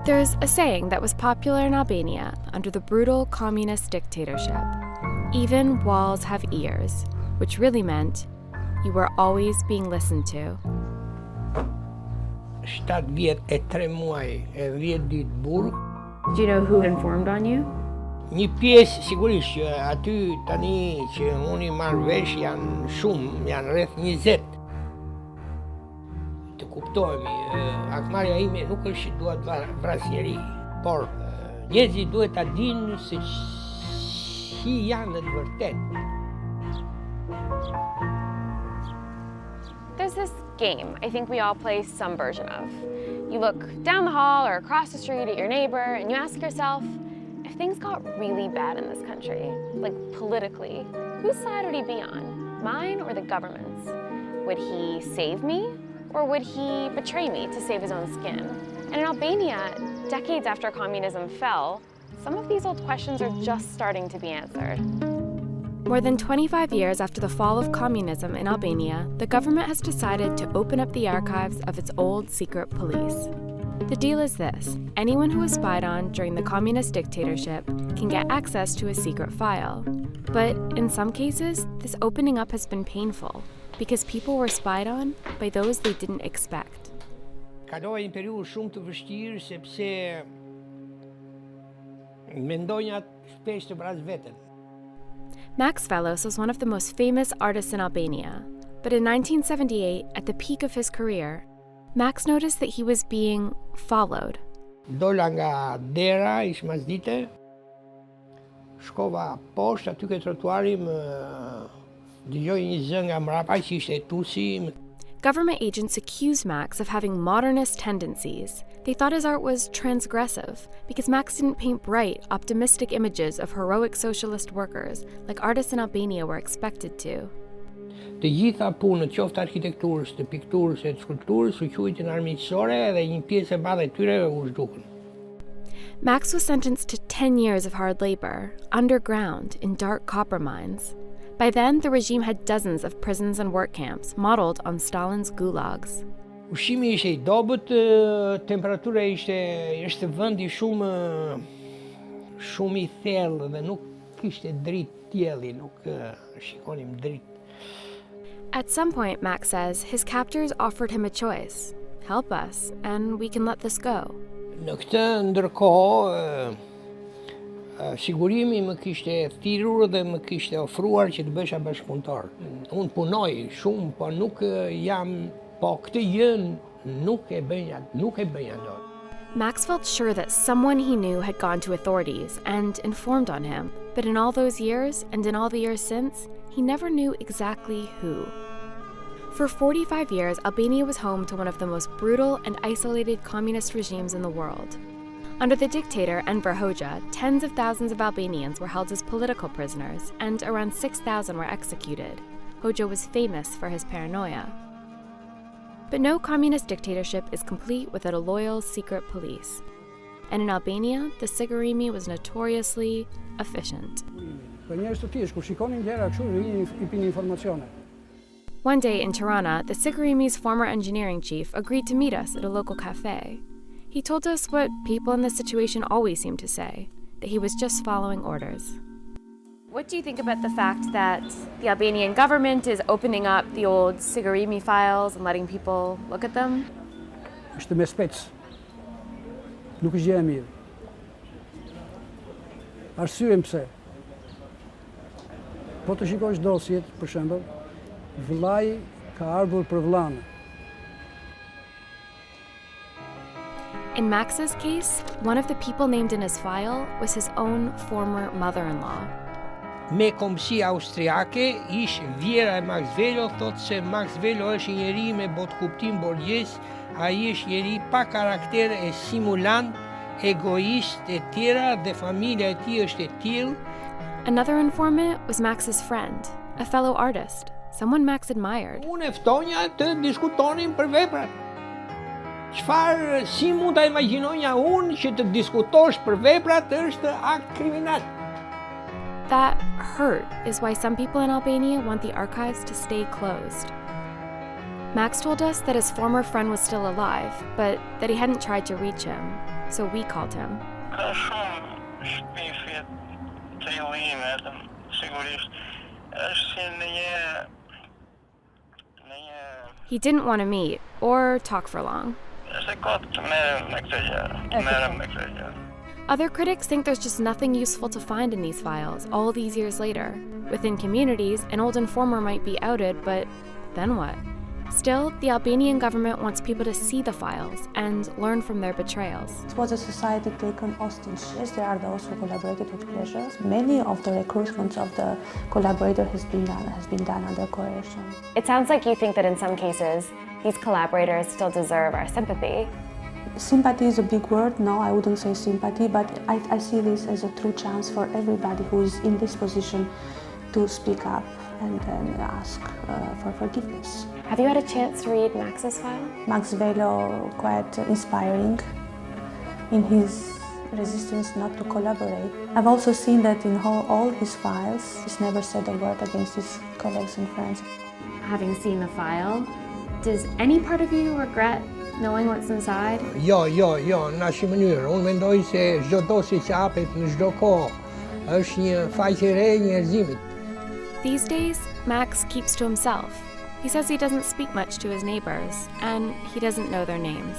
There's a saying that was popular in Albania under the brutal communist dictatorship: even walls have ears, which really meant you were always being listened to. 7 vjet e 3 muaj e 10 ditë burg. Do you know who informed on you? Një pjesë sigurisht që aty tani që unë i marr vesh janë shumë, janë rreth 20. Të kuptohemi, akmarrja ime nuk është që dua të vras njeri, por njerëzit duhet ta dinë se si janë në të vërtetë. There's this game I think we all play some version of. You look down the hall or across the street at your neighbor and you ask yourself, if things got really bad in this country, like politically, whose side would he be on? Mine or the government's? Would he save me or would he betray me to save his own skin? And in Albania, decades after communism fell, some of these old questions are just starting to be answered. More than 25 years after the fall of communism in Albania, the government has decided to open up the archives of its old secret police. The deal is this: anyone who was spied on during the communist dictatorship can get access to a secret file. But in some cases, this opening up has been painful because people were spied on by those they didn't expect. Kalova një periudhë shumë të vështirë sepse mendonja shpesh të vras veten. Max Velos was one of the most famous artists in Albania, but in 1978, at the peak of his career, Max noticed that he was being followed. Dola nga dera, ish masdite, shkova poshtë aty ke trotuari, më dëgjoj një zë nga mrapa që ishte tusi. Government agents accused Max of having modernist tendencies. They thought his art was transgressive because Max didn't paint bright, optimistic images of heroic socialist workers like artists in Albania were expected to. Të gjitha punët, qoftë arkitekturës, të pikturës e të skulpturës, u quajtën armiqësore dhe një pjesë e madhe e tyre u zhdukën. Max was sentenced to 10 years of hard labor, underground in dark copper mines. By then, the regime had dozens of prisons and work camps modeled on Stalin's gulags. Ushqimi ishte I dobët, temperatura ishte vendi shumë I thellë dhe nuk kishte dritë dielli, nuk shikonim dritë. At some point, Max says, his captors offered him a choice: help us, and we can let this go. Në këtë ndërkohë, sigurimi më kishte thirrur dhe më kishte ofruar që të bësha bashkëpunëtor. Unë punoj shumë, po nuk jam, po këtë gjë nuk e bëja dot. Max felt sure that someone he knew had gone to authorities and informed on him, but in all those years, and in all the years since, he never knew exactly who. For 45 years, Albania was home to one of the most brutal and isolated communist regimes in the world. Under the dictator Enver Hoxha, tens of thousands of Albanians were held as political prisoners, and around 6,000 were executed. Hoxha was famous for his paranoia. But no communist dictatorship is complete without a loyal secret police. And in Albania, the Sigurimi was notoriously efficient. One day in Tirana, the Sigurimi's former engineering chief agreed to meet us at a local cafe. He told us what people in this situation always seem to say, that he was just following orders. What do you think about the fact that the Albanian government is opening up the old Sigurimi files and letting people look at them? Është me spec. Nuk është gjë e mirë. Arsyeem pse. Po të shikosh dosjet, për shembull, vllai ka ardhur për vllanë. In Max's case, one of the people named in his file was his own former mother-in-law. Me komsi austriake, ish vjera e Max Velo, thotë se Max Velo është një njeri me botkuptim borgjes, ai është njeri pa karakter e simulant, egoist e tjera dhe familja e tij është e tillë. Another informant was Max's friend, a fellow artist, someone Max admired. Unë e ftonja të diskutonin për veprat. Si mund ta imagjinonja unë që të diskutosh për veprat është akt kriminal. That hurt is why some people in Albania want the archives to stay closed. Max told us that his former friend was still alive, but that he hadn't tried to reach him. so we called him. He didn't want to meet or talk for long. Other critics think there's just nothing useful to find in these files all these years later. Within communities, an old informer might be outed, but then what? Still, the Albanian government wants people to see the files and learn from their betrayals. It was a society taken hostage. Yes, there are those who collaborated with pleasures. Many of the recruitment of the collaborator has been done under coercion. It sounds like you think that in some cases, these collaborators still deserve our sympathy. Sympathy is a big word. No, I wouldn't say sympathy, but I see this as a true chance for everybody who is in this position to speak up and ask for forgiveness. Have you had a chance to read Max's file? Max Velo, quite inspiring in his resistance not to collaborate. I've also seen that in all his files, he's never said a word against his colleagues and friends. Having seen the file, does any part of you regret knowing what's inside? Jo, në asnjë mënyrë. Unë mendoj se çdo dosje që hapet në çdo kohë është një faqe e re e njerëzimit. These days, Max keeps to himself. He says he doesn't speak much to his neighbors, and he doesn't know their names.